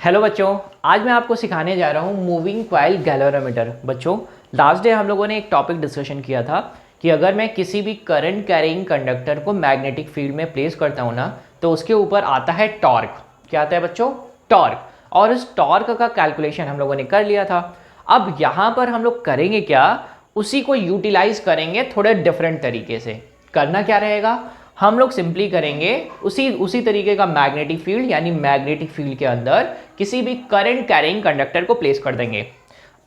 Hello बच्चों, आज मैं आपको सिखाने जा रहा हूँ मूविंग कॉइल गैल्वेनोमीटर। बच्चों, लास्ट डे हम लोगों ने एक टॉपिक डिस्कशन किया था कि अगर मैं किसी भी करंट कैरिंग कंडक्टर को मैग्नेटिक फील्ड में प्लेस करता हूँ ना, तो उसके ऊपर आता है टॉर्क। क्या आता है बच्चों? टॉर्क। और इस टॉर्क का कैलकुलेशन हम लोगों ने कर लिया था। अब यहाँ पर हम लोग करेंगे क्या, उसी को यूटिलाइज करेंगे थोड़े डिफरेंट तरीके से। करना क्या रहेगा, हम लोग सिंपली करेंगे उसी तरीके का मैग्नेटिक फील्ड, यानी मैग्नेटिक फील्ड के अंदर किसी भी करंट कैरिंग कंडक्टर को प्लेस कर देंगे।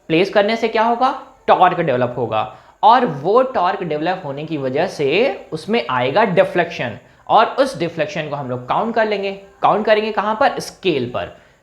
प्लेस करने से क्या होगा, टॉर्क डेवलप होगा, और वो टॉर्क डेवलप होने की वजह से उसमें आएगा डिफ्लेक्शन, और उस डिफ्लेक्शन को हम लोग काउंट कर लेंगे। काउंट करेंगे कहां पर?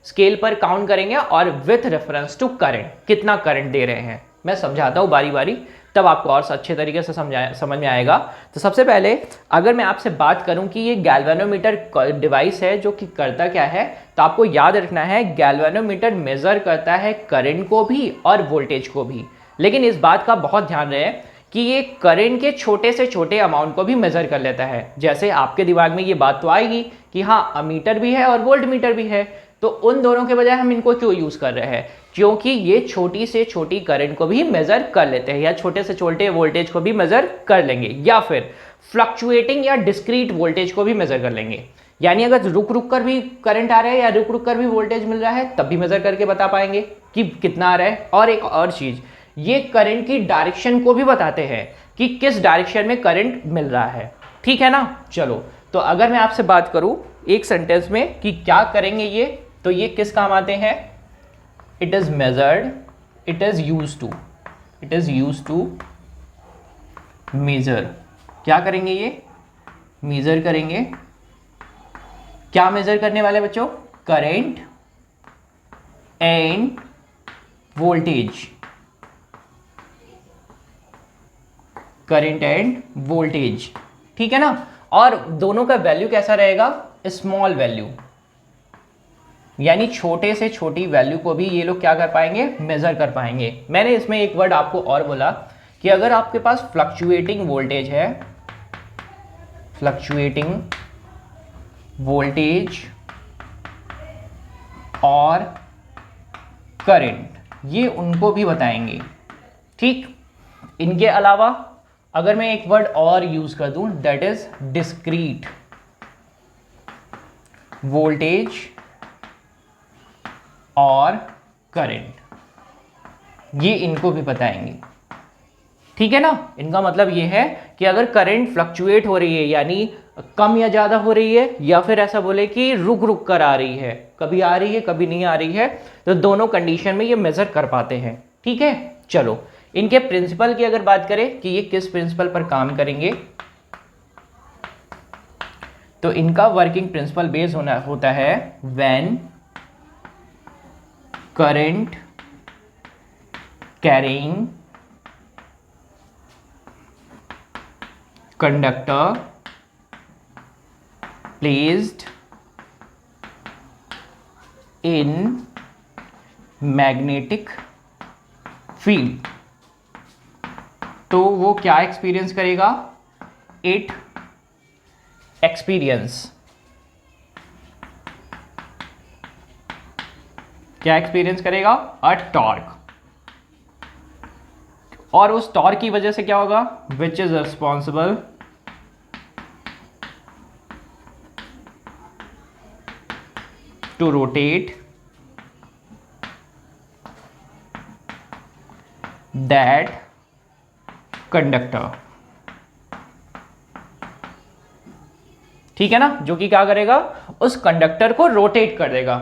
स्केल पर काउंट करेंगे, और विथ रेफरेंस टू करंट, कितना करंट दे रहे हैं। मैं समझाता हूं बारी बारी, तब आपको और अच्छे तरीके से समझ में आएगा। तो सबसे पहले अगर मैं आपसे बात करूं कि ये गैल्वेनोमीटर डिवाइस है जो कि करता क्या है, तो आपको याद रखना है गैल्वेनोमीटर मेजर करता है करंट को भी और वोल्टेज को भी। लेकिन इस बात का बहुत ध्यान रहे कि ये करंट के छोटे से छोटे अमाउंट को भी मेजर कर लेता है। जैसे आपके दिमाग में ये बात तो आएगी कि हाँ, अमीटर भी है और वोल्ट मीटर भी है, तो उन दोनों के बजाय हम इनको क्यों यूज कर रहे हैं? क्योंकि ये छोटी से छोटी करंट को भी मेजर कर लेते हैं, या छोटे से छोटे वोल्टेज को भी मेजर कर लेंगे, या फिर फ्लक्चुएटिंग या डिस्क्रीट वोल्टेज को भी मेजर कर लेंगे। यानी अगर रुक रुक कर भी करंट आ रहा है या रुक रुक कर भी वोल्टेज मिल रहा है, तब भी मेजर करके बता पाएंगे कि कितना आ रहा है। और एक और चीज, ये करंट की डायरेक्शन को भी बताते हैं कि किस डायरेक्शन में करंट मिल रहा है। ठीक है ना? चलो, तो अगर मैं आपसे बात करूं एक सेंटेंस में कि क्या करेंगे ये, तो ये किस काम आते हैं? It is measured, it is use to measure. क्या करेंगे ये? मेजर करेंगे। क्या मेजर करने वाले बच्चों? Current end voltage. Current end voltage, ठीक है ना? और दोनों का वैल्यू कैसा रहेगा? स्मॉल वैल्यू, यानी छोटे से छोटी वैल्यू को भी ये लोग क्या कर पाएंगे? मेजर कर पाएंगे। मैंने इसमें एक वर्ड आपको और बोला कि अगर आपके पास फ्लक्चुएटिंग वोल्टेज है, फ्लक्चुएटिंग वोल्टेज और करंट, ये उनको भी बताएंगे। ठीक, इनके अलावा अगर मैं एक वर्ड और यूज कर दूं, दैट इज डिस्क्रीट वोल्टेज और करंट, ये इनको भी बताएंगे। ठीक है ना? इनका मतलब ये है कि अगर करंट फ्लक्चुएट हो रही है, यानी कम या ज्यादा हो रही है, या फिर ऐसा बोले कि रुक रुक कर आ रही है, कभी आ रही है कभी नहीं आ रही है, तो दोनों कंडीशन में ये मेजर कर पाते हैं। ठीक है, चलो इनके प्रिंसिपल की अगर बात करें कि ये किस प्रिंसिपल पर काम करेंगे, तो इनका वर्किंग प्रिंसिपल बेस होता है when current carrying conductor placed in magnetic field, तो वो क्या एक्सपीरियंस करेगा? इट एक्सपीरियंस, क्या एक्सपीरियंस करेगा? A torque. और उस टॉर्क की वजह से क्या होगा? Which is responsible to rotate that conductor. ठीक है ना? जो कि क्या करेगा? उस कंडक्टर को रोटेट कर देगा।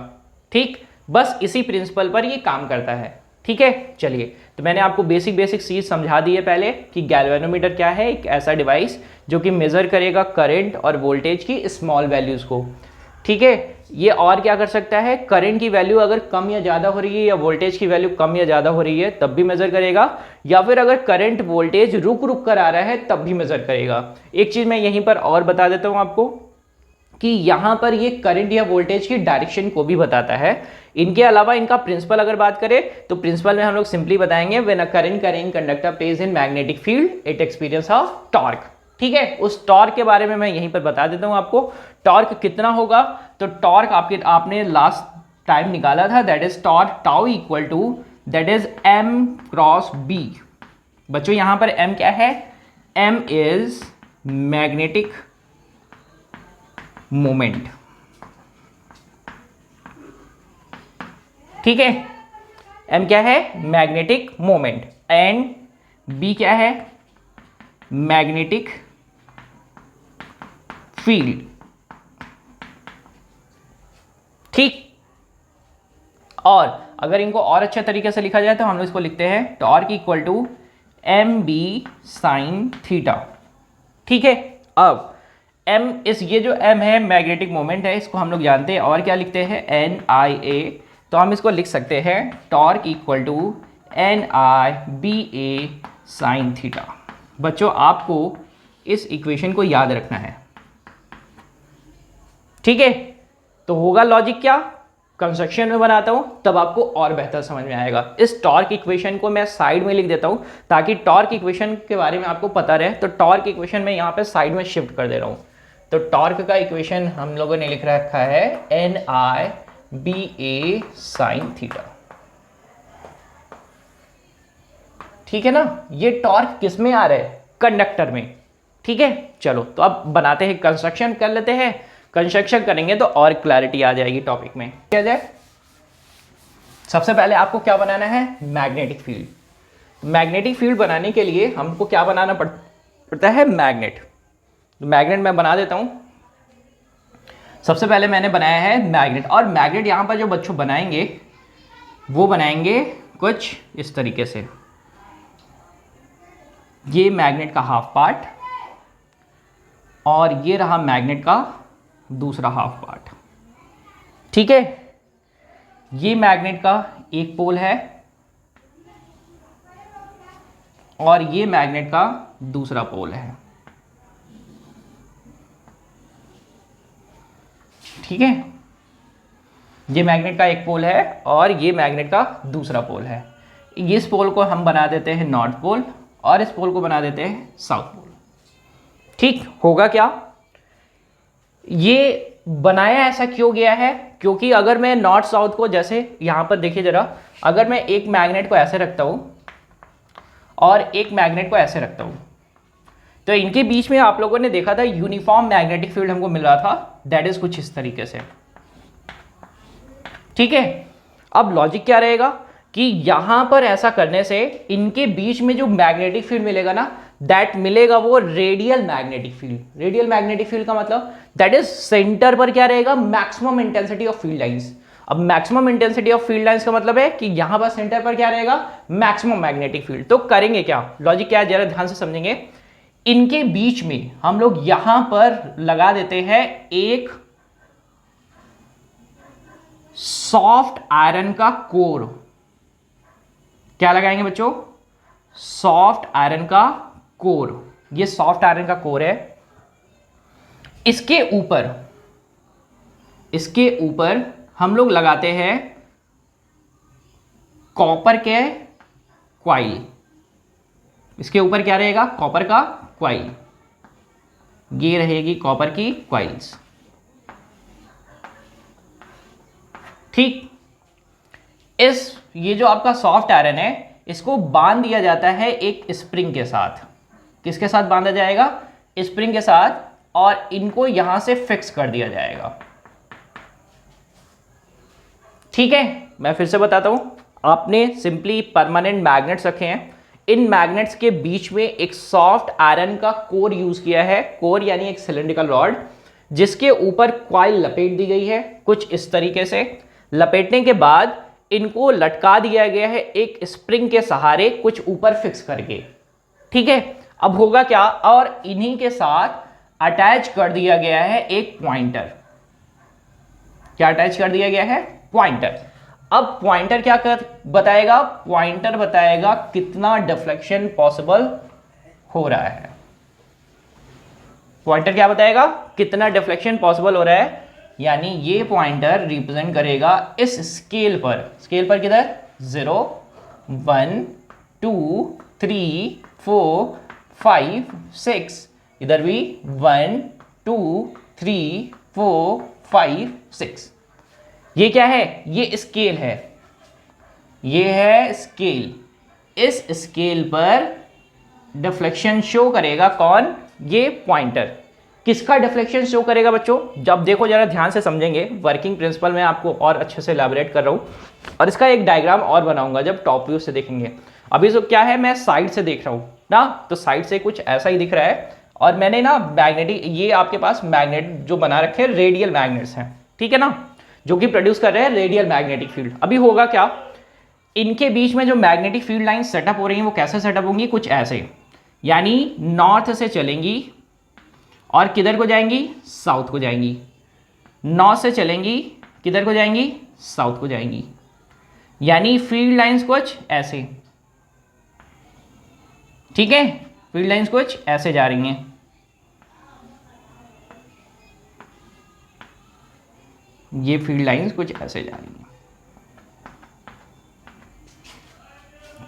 ठीक, बस इसी प्रिंसिपल पर ये काम करता है। ठीक है, चलिए, तो मैंने आपको बेसिक चीज समझा दी है पहले कि गैल्वेनोमीटर क्या है। एक ऐसा डिवाइस जो कि मेजर करेगा करंट और वोल्टेज की स्मॉल वैल्यूज को। ठीक है, ये और क्या कर सकता है? करंट की वैल्यू अगर कम या ज्यादा हो रही है, या वोल्टेज की वैल्यू कम या ज्यादा हो रही है, तब भी मेजर करेगा, या फिर अगर करंट वोल्टेज रुक रुक कर आ रहा है तब भी मेजर करेगा। एक चीज मैं यहीं पर और बता देता हूं आपको कि यहां पर ये करंट या वोल्टेज की डायरेक्शन को भी बताता है। इनके अलावा इनका प्रिंसिपल अगर बात करें, तो प्रिंसिपल में हम लोग सिंपली बताएंगे when a current carrying conductor place in magnetic field it experience of torque. ठीक है, उस टॉर्क के बारे में मैं यहीं पर बता देता हूं आपको। टॉर्क कितना होगा? तो टॉर्क आपने लास्ट टाइम निकाला था, that is torque tau equal to that is m cross b। बच्चों यहां पर m क्या है? m इज मैग्नेटिक मोमेंट, ठीक है। m क्या है? Magnetic moment. एंड b क्या है? मैग्नेटिक फील्ड, ठीक। और अगर इनको और अच्छे तरीके से लिखा जाए तो हम लोग इसको लिखते हैं torque equal to M B sine theta, ठीक है। अब m इस ये जो m है मैग्नेटिक मोमेंट है, इसको हम लोग जानते हैं और क्या लिखते हैं? N I A. तो हम इसको लिख सकते हैं torque equal to N I B A sine theta. बच्चों आपको इस इक्वेशन को याद रखना है, ठीक है। तो होगा लॉजिक क्या? कंस्ट्रक्शन में बनाता हूं तब आपको और बेहतर समझ में आएगा। इस टॉर्क इक्वेशन को मैं साइड में लिख देता हूं ताकि टॉर्क इक्वेशन के बारे में आपको पता रहे। तो टॉर्क इक्वेशन में यहां पे साइड में शिफ्ट कर दे रहा हूं। तो टॉर्क का इक्वेशन हम लोगों ने लिख रखा है N I B A sine theta, ठीक है ना। ये टॉर्क किस में आ रहा है? कंडक्टर में, ठीक है। चलो तो अब बनाते हैं, कंस्ट्रक्शन कर लेते हैं। कंस्ट्रक्शन करेंगे तो और क्लैरिटी आ जाएगी टॉपिक में। क्या जाए? सबसे पहले आपको क्या बनाना है? Magnetic field. मैग्नेटिक फील्ड बनाने के लिए हमको क्या बनाना पड़ता है? मैग्नेट। तो मैग्नेट मैं बना देता हूं। सबसे पहले मैंने बनाया है मैग्नेट, और मैग्नेट यहां पर जो बच्चों बनाएंगे वो बनाएंगे कुछ इस तरीके से। ये मैग्नेट का हाफ पार्ट और ये रहा मैग्नेट का दूसरा हाफ पार्ट, ठीक है। ये मैग्नेट का एक पोल है और ये मैग्नेट का दूसरा पोल है, ठीक है। ये मैग्नेट का एक पोल है और ये मैग्नेट का दूसरा पोल है। इस पोल को हम बना देते हैं नॉर्थ पोल और इस पोल को बना देते हैं साउथ पोल, ठीक। होगा क्या? ये बनाया ऐसा क्यों गया है? क्योंकि अगर मैं नॉर्थ साउथ को, जैसे यहां पर देखिए जरा, अगर मैं एक मैग्नेट को ऐसे रखता हूं और एक मैग्नेट को ऐसे रखता हूं तो इनके बीच में आप लोगों ने देखा था यूनिफॉर्म मैग्नेटिक फील्ड हमको मिल रहा था, दैट इज कुछ इस तरीके से, ठीक है। अब लॉजिक क्या रहेगा कि यहां पर ऐसा करने से इनके बीच में जो मैग्नेटिक फील्ड मिलेगा ना, दैट मिलेगा वो radial magnetic field. Radial magnetic field का मतलब दैट इज सेंटर पर क्या रहेगा? Maximum intensity of field lines. अब maximum intensity of field lines का मतलब है कि यहां पर सेंटर पर क्या रहेगा? Maximum magnetic field. तो करेंगे क्या? लॉजिक क्या है जरा ध्यान से समझेंगे। इनके बीच में हम लोग यहां पर लगा देते हैं एक सॉफ्ट आयरन का कोर। क्या लगाएंगे बच्चों? सॉफ्ट आयरन का कोर। ये सॉफ्ट आयरन का कोर है। इसके ऊपर हम लोग लगाते हैं कॉपर के क्वाइल। इसके ऊपर क्या रहेगा? कॉपर का क्वाइल। ये रहेगी कॉपर की क्वाइल्स, ठीक। ये जो आपका सॉफ्ट आयरन है इसको बांध दिया जाता है एक स्प्रिंग के साथ। किसके साथ बांधा जाएगा? स्प्रिंग के साथ, और इनको यहां से फिक्स कर दिया जाएगा, ठीक है। मैं फिर से बताता हूं, आपने सिंपली परमानेंट मैग्नेट्स रखे हैं। इन मैग्नेट्स के बीच में एक सॉफ्ट आयरन का कोर यूज किया है। कोर यानी एक सिलेंड्रिकल रॉड जिसके ऊपर क्वाइल लपेट दी गई है कुछ इस तरीके से। लपेटने के बाद इनको लटका दिया गया है एक स्प्रिंग के सहारे कुछ ऊपर फिक्स करके, ठीक है। अब होगा क्या? और इन्हीं के साथ अटैच कर दिया गया है एक पॉइंटर। क्या अटैच कर दिया गया है? पॉइंटर। अब पॉइंटर क्या बताएगा? पॉइंटर बताएगा कितना डिफ्लेक्शन पॉसिबल हो रहा है। पॉइंटर क्या बताएगा? कितना डिफ्लेक्शन पॉसिबल हो रहा है। यानी ये पॉइंटर रिप्रेजेंट करेगा इस स्केल पर किधर? 0 1 2 3 4 5 6, इधर भी 1 2 3 4 5 6। ये क्या है, ये स्केल है, ये है स्केल। इस स्केल पर डिफ्लेक्शन शो करेगा कौन, ये पॉइंटर। किसका डिफ्लेक्शन शो करेगा बच्चों, जब देखो जरा ध्यान से समझेंगे, वर्किंग प्रिंसिपल मैं आपको और अच्छे से इलैबोरेट कर रहा हूं और इसका एक डायग्राम और बनाऊंगा जब टॉप व्यू से देखेंगे। अभी तो क्या है, मैं साइड से देख रहा हूं ना, तो साइड से कुछ ऐसा ही दिख रहा है और मैंने ना मैग्नेटिक, ये आपके पास मैग्नेट जो बना रखे हैं रेडियल मैग्नेट्स हैं, ठीक है ना, जो कि प्रोड्यूस कर रहे हैं रेडियल मैग्नेटिक फील्ड। अभी होगा क्या, इनके बीच में जो मैग्नेटिक फील्ड लाइन सेटअप हो रही है वो कैसे सेटअप होंगी, कुछ ऐसे, यानी नॉर्थ से चलेंगी और किधर को जाएंगी, साउथ को जाएंगी। नॉर्थ से चलेंगी, किधर को जाएंगी, साउथ को जाएंगी। यानी फील्ड लाइंस कुछ ऐसे, ठीक है, फील्ड लाइंस कुछ ऐसे जा रही हैं। ये फील्ड लाइंस कुछ ऐसे जा रही हैं,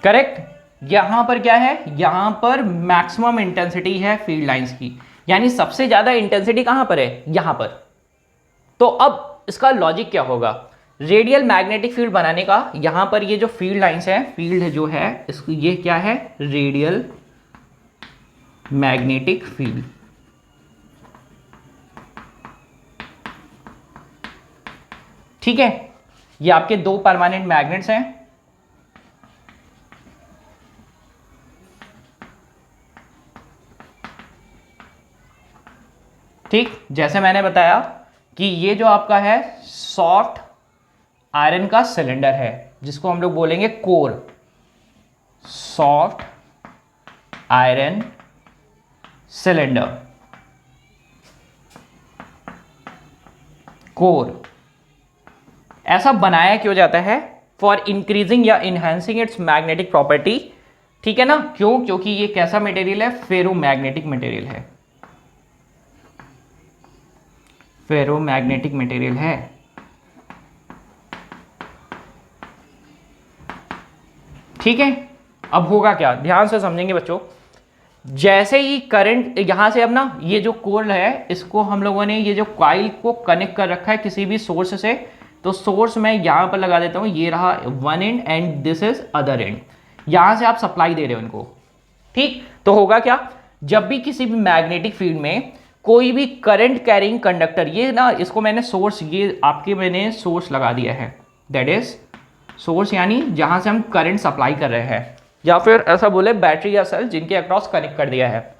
करेक्ट। यहां पर क्या है, यहां पर मैक्सिमम इंटेंसिटी है फील्ड लाइंस की, यानी सबसे ज्यादा इंटेंसिटी कहां पर है, यहां पर। तो अब इसका लॉजिक क्या होगा, रेडियल मैग्नेटिक फील्ड बनाने का, यहां पर ये जो फील्ड लाइंस है, फील्ड जो है इसको, ये क्या है, रेडियल मैग्नेटिक फील्ड। ठीक है, ये आपके दो परमानेंट मैग्नेट्स हैं, ठीक, जैसे मैंने बताया कि ये जो आपका है सॉफ्ट आयरन का सिलेंडर है जिसको हम लोग बोलेंगे core, soft iron cylinder, core. ऐसा बनाया क्यों जाता है, फॉर इंक्रीजिंग या इनहेंसिंग इट्स मैग्नेटिक प्रॉपर्टी, ठीक है ना, क्यों, क्योंकि ये कैसा मटेरियल है, फेरोमैग्नेटिक मटेरियल है, फेरोमैग्नेटिक मटेरियल है। ठीक है, अब होगा क्या, ध्यान से समझेंगे बच्चों, जैसे ही करंट यहां से, अब ना ये जो कोर है इसको हम लोगों ने, ये जो कॉइल को कनेक्ट कर रखा है किसी भी सोर्स से, तो सोर्स मैं यहां पर लगा देता हूं, ये रहा one and and this is other and, यहां से आप सप्लाई दे रहे हो इनको, ठीक। तो होगा क्या, जब भी किसी भी मैग्नेटिक फील्ड में कोई भी करंट कैरिंग कंडक्टर, ये ना इसको मैंने सोर्स, ये आपके मैंने सोर्स लगा दिया है, दैट इज सोर्स, यानी जहां से हम करंट सप्लाई कर रहे हैं, या फिर ऐसा बोले बैटरी या सेल जिनके अक्रॉस कनेक्ट कर दिया है।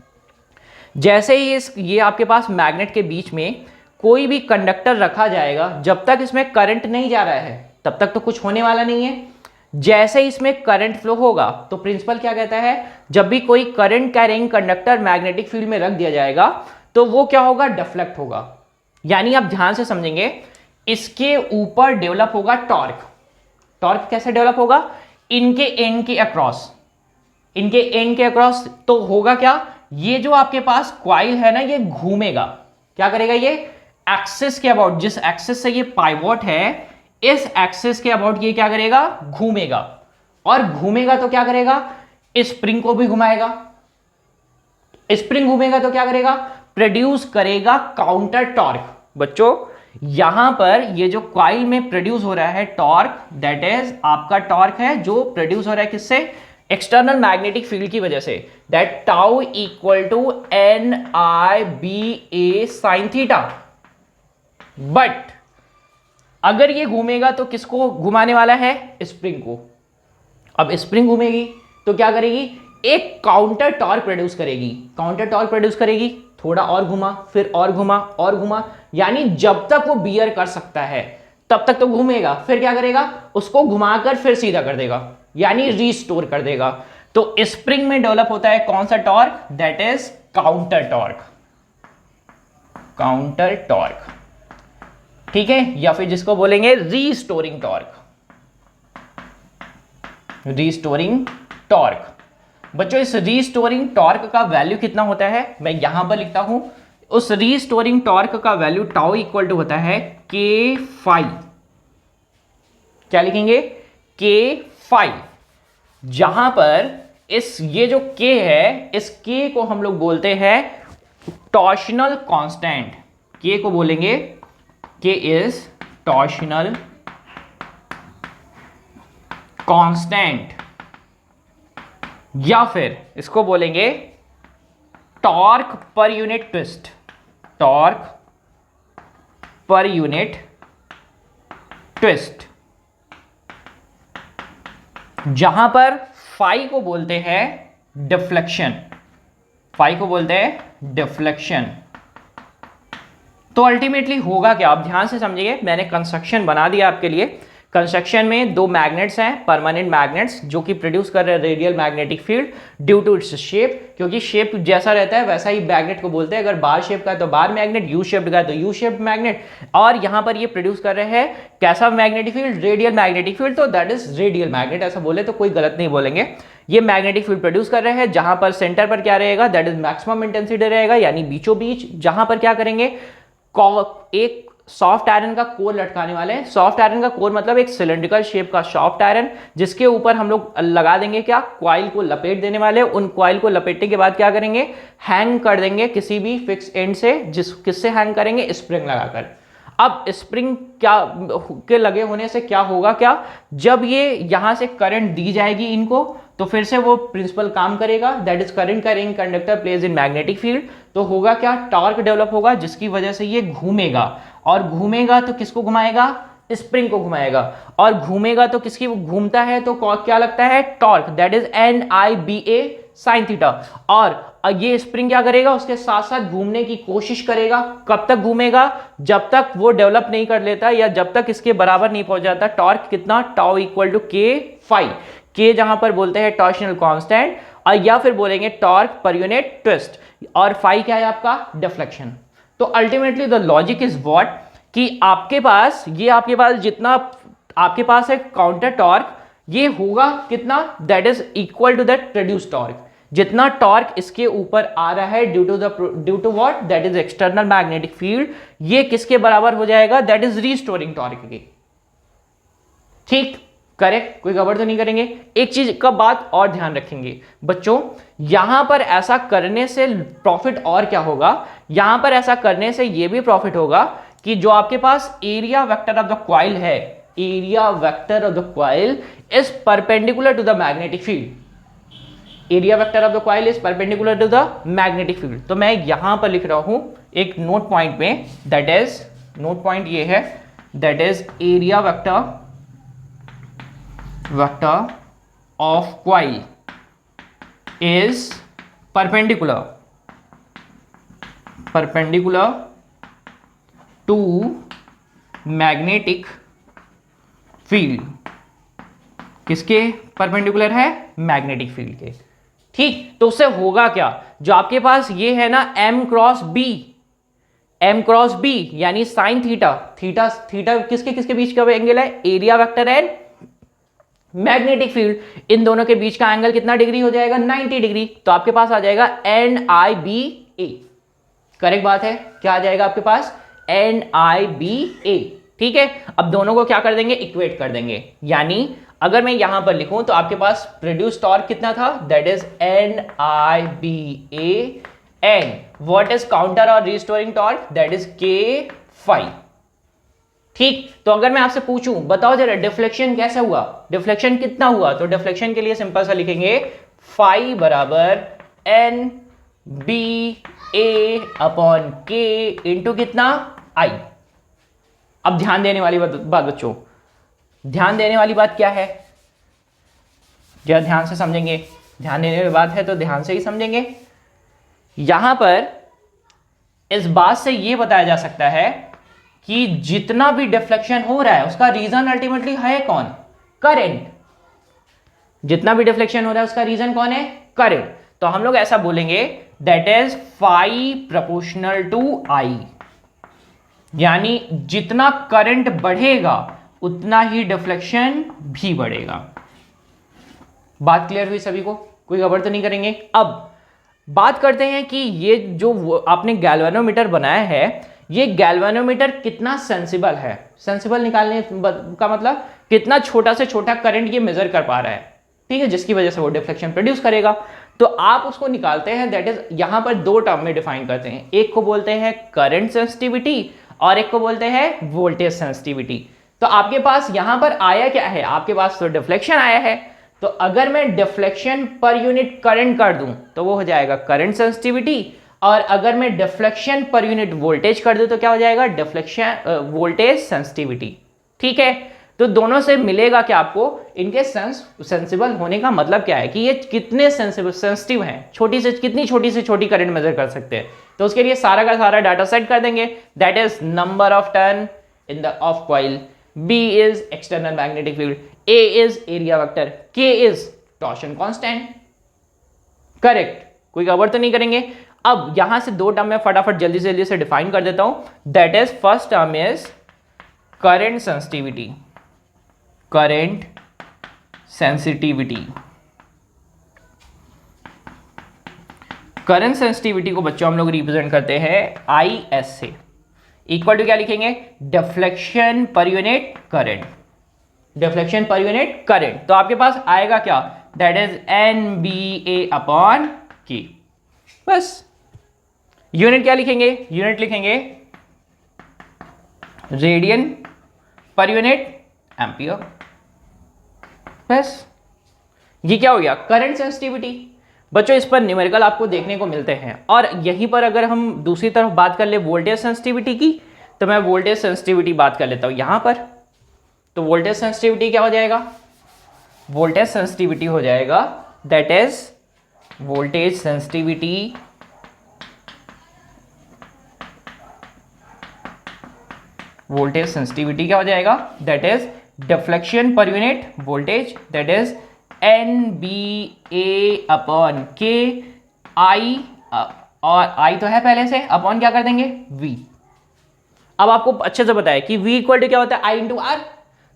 जैसे ही ये आपके पास मैग्नेट के बीच में कोई भी कंडक्टर रखा जाएगा, जब तक इसमें करंट नहीं जा रहा है तब तक तो कुछ होने वाला नहीं है। जैसे ही इसमें करंट फ्लो होगा तो प्रिंसिपल क्या कहता है, जब भी कोई current carrying conductor magnetic field में रख दिया जाएगा तो वो क्या होगा, डिफ्लेक्ट होगा। यानी आप ध्यान से समझेंगे, इसके ऊपर डेवलप होगा टॉर्क। टॉर्क कैसे डेवलप होगा, इनके एंड के अक्रॉस, इनके एंड के अक्रॉस। तो होगा क्या, ये जो आपके पास कॉइल है ना, ये घूमेगा, क्या करेगा, ये एक्सिस के अबाउट, जिस एक्सिस से ये पाइवोट है, इस एक्सिस के अबाउट ये क्या करेगा, घूमेगा। और घूमेगा तो क्या करेगा, स्प्रिंग को भी घुमाएगा। स्प्रिंग घूमेगा तो क्या करेगा, प्रोड्यूस करेगा काउंटर टॉर्क। बच्चों यहां पर ये जो कॉइल में प्रोड्यूस हो रहा है टॉर्क, दैट इज आपका टॉर्क है जो प्रोड्यूस हो रहा है किससे, एक्सटर्नल मैग्नेटिक फील्ड की वजह से, that tau equal to NIBA sine theta. But अगर ये घूमेगा तो किसको घुमाने वाला है, स्प्रिंग को। अब स्प्रिंग घूमेगी तो क्या करेगी, एक काउंटर टॉर्क प्रोड्यूस करेगी। काउंटर टॉर्क प्रोड्यूस करेगी, थोड़ा और घुमा, फिर और घुमा और घुमा, यानी जब तक वो बियर कर सकता है तब तक तो घूमेगा, फिर क्या करेगा, उसको घुमाकर फिर सीधा कर देगा, यानी रीस्टोर कर देगा। तो स्प्रिंग में डेवलप होता है कौन सा torque, that is counter torque, counter torque, ठीक है, या फिर जिसको बोलेंगे रीस्टोरिंग टॉर्क, रीस्टोरिंग टॉर्क। बच्चों इस रीस्टोरिंग टॉर्क का वैल्यू कितना होता है, मैं यहां पर लिखता हूं, उस रीस्टोरिंग टॉर्क का वैल्यू टाउ इक्वल टू होता है K5। क्या लिखेंगे, K5, जहां पर इस ये जो K है, इस K को हम लोग बोलते हैं टॉर्शनल कांस्टेंट। K को बोलेंगे K इज टॉर्शनल कांस्टेंट, या फिर इसको बोलेंगे torque per unit twist, torque per unit twist, जहां पर फाई को बोलते हैं डिफ्लेक्शन, फाई को बोलते हैं डिफ्लेक्शन। तो अल्टीमेटली होगा क्या, आप ध्यान से समझिए, मैंने कंस्ट्रक्शन बना दिया आपके लिए। कंस्ट्रक्शन में दो मैग्नेट्स हैं, परमानेंट मैग्नेट्स, जो कि प्रोड्यूस कर रहे हैं radial magnetic field due to its shape, क्योंकि शेप जैसा रहता है वैसा ही मैग्नेट को बोलते हैं। अगर बार शेप का है तो बार मैग्नेट, यू शेप का है तो यू शेप मैग्नेट। और यहां पर ये प्रोड्यूस कर रहे हैं कैसा magnetic field, radial magnetic field, तो दैट इज रेडियल मैग्नेट, ऐसा बोले तो कोई गलत नहीं बोलेंगे। ये मैग्नेटिक फील्ड प्रोड्यूस कर रहे हैं, जहां पर सेंटर पर क्या रहेगा, दैट इज मैक्सिमम इंटेंसिटी रहेगा, यानी बीचों बीच, जहां पर क्या करेंगे, एक सॉफ्ट आयरन का कोर लटकाने वाले हैं। सॉफ्ट आयरन का कोर मतलब एक सिलेंड्रिकल शेप का सॉफ्ट आयरन, जिसके ऊपर हम लोग लगा देंगे क्या, कॉइल को लपेट देने वाले। उन कॉइल को लपेटने के बाद क्या करेंगे, हैंग कर देंगे किसी भी फिक्स एंड से, किससे हैंग करेंगे, स्प्रिंग लगाकर। अब स्प्रिंग क्या के लगे होने से क्या होगा, क्या जब ये यहां से करंट दी जाएगी इनको, तो फिर से वो प्रिंसिपल काम करेगा, that is current carrying conductor places in magnetic field. तो होगा क्या, टॉर्क डेवलप होगा, जिसकी वजह से ये घूमेगा, और घूमेगा तो किसको घुमाएगा, स्प्रिंग को घुमाएगा, और घूमेगा तो किसकी घूमता है तो क्या लगता है, torque, that is NIBA sin theta. और ये स्प्रिंग क्या करेगा, उसके साथ साथ घूमने की कोशिश करेगा। कब तक घूमेगा, जब तक वो डेवलप नहीं कर लेता, या जब तक इसके बराबर नहीं पहुंच जाता। टॉर्क कितना, tau equal to K phi, K जहां पर बोलते हैं टॉर्शनल कांस्टेंट, और या फिर बोलेंगे टॉर्क पर यूनिट ट्विस्ट, और फाई क्या है आपका, डिफ्लेक्शन। तो ultimately the logic is what, कि आपके पास जितना आपके पास है काउंटर टॉर्क, ये होगा कितना, that is equal to that produce torque. जितना टॉर्क इसके ऊपर आ रहा है due to what, that is external magnetic field, ये किसके बराबर हो जाएगा, दैट इज रीस्टोरिंग टॉर्क की। ठीक, करेक्ट, कोई गड़बड़ तो नहीं करेंगे। एक चीज का बात और ध्यान रखेंगे बच्चों, यहां पर ऐसा करने से प्रॉफिट और क्या होगा, यहां पर ऐसा करने से यह भी प्रॉफिट होगा कि जो आपके पास area vector of the coil है, area vector of the coil is perpendicular to the magnetic field, area vector of the coil is perpendicular to the magnetic field. तो मैं यहां पर लिख रहा हूं एक नोट पॉइंट में, दैट इज, नोट पॉइंट ये है, that is area vector of coil is perpendicular to magnetic field। किसके परपेंडिकुलर है, मैग्नेटिक फील्ड के। ठीक, तो उससे होगा क्या, जो आपके पास ये है ना M क्रॉस B यानी साइन थीटा, थीटा किसके किसके बीच का एंगल है, area vector and magnetic field, इन दोनों के बीच का एंगल कितना डिग्री हो जाएगा, 90 डिग्री। तो आपके पास आ जाएगा NIBA, करेक्ट बात है, क्या आ जाएगा आपके पास, NIBA। ठीक है, अब दोनों को क्या कर देंगे, इक्वेट कर देंगे, यानी अगर मैं यहां पर लिखूं तो आपके पास प्रोड्यूस टॉर्क कितना था, that is NIBA, and what is counter और restoring torque, that is K phi. ठीक, तो अगर मैं आपसे पूछूं, बताओ जरा डिफ्लेक्शन कैसा हुआ, डिफ्लेक्शन कितना हुआ, तो डिफ्लेक्शन के लिए सिंपल सा लिखेंगे, फाई बराबर NBA अपॉन K इंटू कितना, I। अब ध्यान देने वाली बात बच्चों, ध्यान देने वाली बात क्या है, जरा ध्यान से समझेंगे, ध्यान देने वाली बात है तो ध्यान से ही समझेंगे। यहां पर इस बात से यह बताया जा सकता है कि जितना भी डिफ्लेक्शन हो रहा है उसका रीजन अल्टीमेटली है कौन, करंट। जितना भी डिफ्लेक्शन हो रहा है उसका रीजन कौन है, करंट। तो हम लोग ऐसा बोलेंगे, that is phi proportional to I, यानी जितना करंट बढ़ेगा उतना ही डिफ्लेक्शन भी बढ़ेगा। बात क्लियर हुई सभी को, कोई गड़बड़ तो नहीं करेंगे। अब बात करते हैं कि ये जो आपने गैल्वेनोमीटर बनाया है, ये गैल्वेनोमीटर कितना सेंसिबल है। सेंसिबल निकालने का मतलब कितना छोटा से छोटा करंट ये मेजर कर पा रहा है, ठीक है, जिसकी वजह से वो डिफ्लेक्शन प्रोड्यूस करेगा। तो आप उसको निकालते हैं, दैट इज यहां पर दो टर्म में डिफाइन करते हैं, एक को बोलते हैं करंट सेंसिटिविटी और एक को बोलते हैं वोल्टेज सेंसिटिविटी। तो आपके पास यहां पर आया क्या है, आपके पास तो डिफ्लेक्शन आया है। तो अगर मैं डिफ्लेक्शन पर यूनिट करंट कर दूं तो वो हो जाएगा करंट सेंसिटिविटी, और अगर मैं डिफ्लेक्शन पर यूनिट वोल्टेज कर दूं तो क्या हो जाएगा, डिफ्लेक्शन वोल्टेज सेंसिटिविटी। ठीक है, तो दोनों से मिलेगा क्या आपको, इनके सेंसिबल होने का मतलब क्या है कि ये कितने सेंसिटिव हैं, छोटी से कितनी छोटी से छोटी करंट मेजर कर सकते हैं। तो उसके लिए सारा का सारा डाटा सेट कर देंगे, that is number of turn in the of coil, B is external magnetic field, A is area vector, K is torsion constant। Correct, कोई गड़बड़ तो नहीं करेंगे। अब यहां से दो टर्म में फटाफट जल्दी से डिफाइन कर देता हूं। That is first term is current sensitivity, current sensitivity. Current sensitivity को बच्चों हम लोग रिप्रेजेंट करते हैं IS से, इक्वल टू क्या लिखेंगे, डिफ्लेक्शन पर यूनिट करंट, डिफ्लेक्शन पर यूनिट करंट। तो आपके पास आएगा क्या, that is NBA upon K। बस यूनिट क्या लिखेंगे, यूनिट लिखेंगे रेडियन पर यूनिट एम्पियर। बस ये क्या हो गया, करंट सेंसिटिविटी। बच्चों इस पर न्यूमेरिकल आपको देखने को मिलते हैं। और यहीं पर अगर हम दूसरी तरफ बात कर ले वोल्टेज सेंसिटिविटी की, तो मैं वोल्टेज सेंसिटिविटी बात कर लेता हूं यहां पर। तो वोल्टेज सेंसिटिविटी क्या हो जाएगा, वोल्टेज सेंसिटिविटी हो जाएगा दैट इज वोल्टेज सेंसिटिविटी क्या हो जाएगा, दैट इज डिफ्लेक्शन पर unit voltage, that is NBA upon K, I और I तो है पहले से, अपॉन क्या कर देंगे V। अब आपको अच्छे से बताया कि V इक्वल टू क्या होता है, I इंटू आर।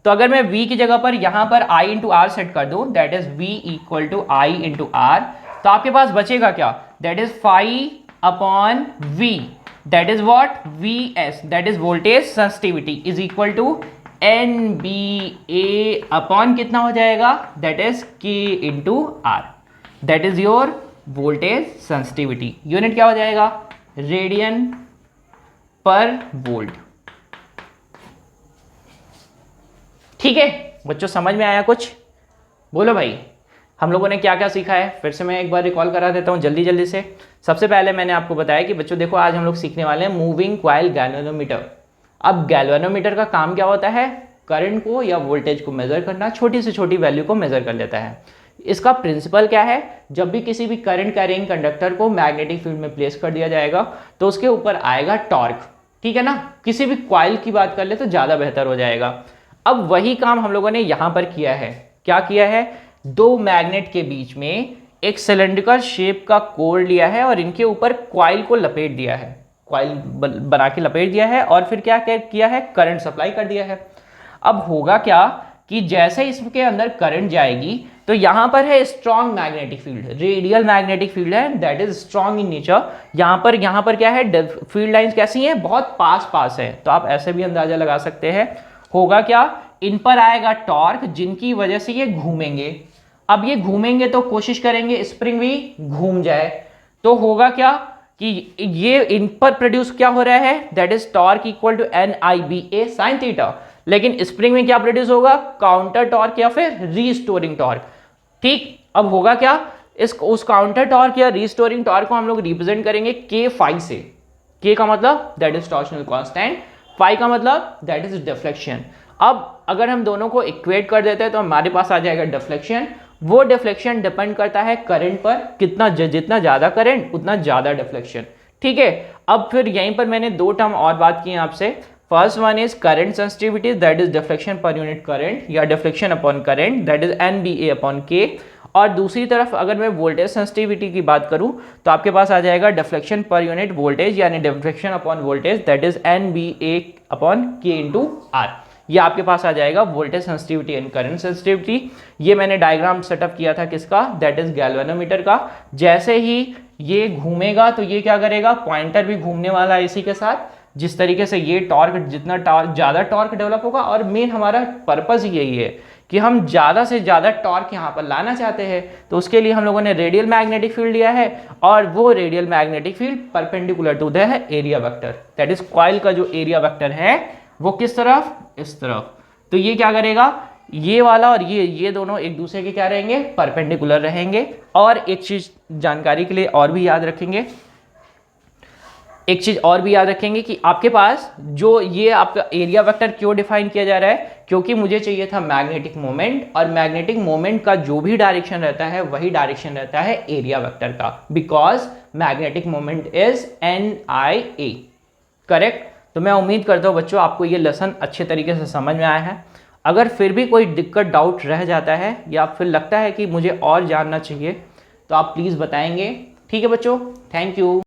तो अगर मैं V की जगह पर यहां पर I इंटू आर सेट कर दूं, that is V equal to I into R, तो आपके पास बचेगा क्या, that is phi upon V, that is what VS, that is voltage sensitivity is equal to NBA upon कितना हो जाएगा, that is K into R, that is your voltage sensitivity. Unit क्या हो जाएगा, रेडियन पर वोल्ट। ठीक है बच्चों, समझ में आया कुछ, बोलो भाई। हम लोगों ने क्या क्या सीखा है, फिर से मैं एक बार रिकॉल करा देता हूं जल्दी से। सबसे पहले मैंने आपको बताया कि बच्चों देखो आज हम लोग सीखने वाले हैं मूविंग कॉइल गैल्वेनोमीटर। अब गैल्वेनोमीटर का काम क्या होता है, करंट को या वोल्टेज को मेजर करना, छोटी से छोटी वैल्यू को मेजर कर लेता है। इसका प्रिंसिपल क्या है, जब भी किसी भी करंट कैरिंग कंडक्टर को मैग्नेटिक फील्ड में प्लेस कर दिया जाएगा तो उसके ऊपर आएगा टॉर्क। ठीक है ना, किसी भी कॉइल की बात कर ले तो ज्यादा बेहतर हो जाएगा। अब वही काम हम लोगों ने यहां पर किया है। क्या किया है, दो मैग्नेट के बीच में एक सिलेंड्रिकल शेप का कोर लिया है और इनके ऊपर कॉइल को लपेट दिया है, कॉइल बना के लपेट दिया है, और फिर क्या किया है, करंट सप्लाई कर दिया है। अब होगा क्या कि जैसे इसके अंदर करंट जाएगी तो यहां पर है strong magnetic field, radial magnetic field है, that is strong in nature. यहां पर क्या है, फील्ड लाइंस कैसी हैं, बहुत पास है। तो आप ऐसे भी अंदाजा लगा सकते हैं। होगा क्या, इन पर आएगा टॉर्क जिनकी वजह से ये घूमेंगे। अब ये घूमेंगे तो कोशिश करेंगे स्प्रिंग भी घूम जाए। तो होगा क्या कि ये इन पर प्रोड्यूस क्या हो रहा है, that is torque equal to NIBA sin theta. लेकिन स्प्रिंग में क्या प्रोड्यूस होगा, काउंटर टॉर्क या फिर रीस्टोरिंग टॉर्क। ठीक, अब होगा क्या, उस काउंटर टॉर्क या रीस्टोरिंग टॉर्क को हम लोग रिप्रेजेंट करेंगे K फाई से। K का मतलब that is torsional constant, phi का मतलब दैट इज डिफ्लेक्शन। अब अगर हम दोनों को इक्वेट कर देते हैं तो हमारे पास आ जाएगा डिफ्लेक्शन। वो डिफ्लेक्शन डिपेंड करता है करंट पर, कितना जितना ज्यादा करंट उतना ज्यादा डिफ्लेक्शन। ठीक है, अब फिर यहीं पर मैंने दो टर्म और बात की आपसे। First one is current sensitivity, that is deflection पर यूनिट करंट या deflection upon current, that is NBA upon K। और दूसरी तरफ अगर मैं वोल्टेज सेंसिटिविटी की बात करूं तो आपके पास आ जाएगा डिफ्लेक्शन पर यूनिट वोल्टेज यानी deflection upon voltage, that is NBA upon K into R. ये आपके पास आ जाएगा voltage sensitivity and current sensitivity. ये मैंने डायग्राम सेटअप किया था किसका, दैट इज गैल्वेनोमीटर का। जैसे ही ये घूमेगा तो ये क्या करेगा, पॉइंटर भी घूमने वाला है इसी के साथ। जिस तरीके से ये टॉर्क, जितना ज्यादा टॉर्क डेवलप होगा, और मेन हमारा पर्पस यही है कि हम ज्यादा से ज्यादा टॉर्क यहाँ पर लाना चाहते हैं। तो उसके लिए हम लोगों ने रेडियल मैग्नेटिक फील्ड लिया है, और वो radial magnetic field perpendicular to the area vector, that is coil का जो एरिया वेक्टर है वो किस तरफ, इस तरफ। तो ये क्या करेगा, ये वाला और ये दोनों एक दूसरे के क्या रहेंगे, परपेंडिकुलर रहेंगे। और एक चीज जानकारी के लिए और भी याद रखेंगे, एक चीज और भी याद रखेंगे कि आपके पास जो ये आपका एरिया वेक्टर क्यों डिफाइन किया जा रहा है, क्योंकि मुझे चाहिए था मैग्नेटिक मोमेंट, और मैग्नेटिक मोमेंट का जो भी डायरेक्शन रहता है वही डायरेक्शन रहता है एरिया वेक्टर का, because magnetic moment is NIA। Correct. तो मैं उम्मीद करता हूँ बच्चों आपको ये लेसन अच्छे तरीके से समझ में आया है। अगर फिर भी कोई दिक्कत डाउट रह जाता है या फिर लगता है कि मुझे और जानना चाहिए तो आप प्लीज़ बताएंगे। ठीक है बच्चों, थैंक यू।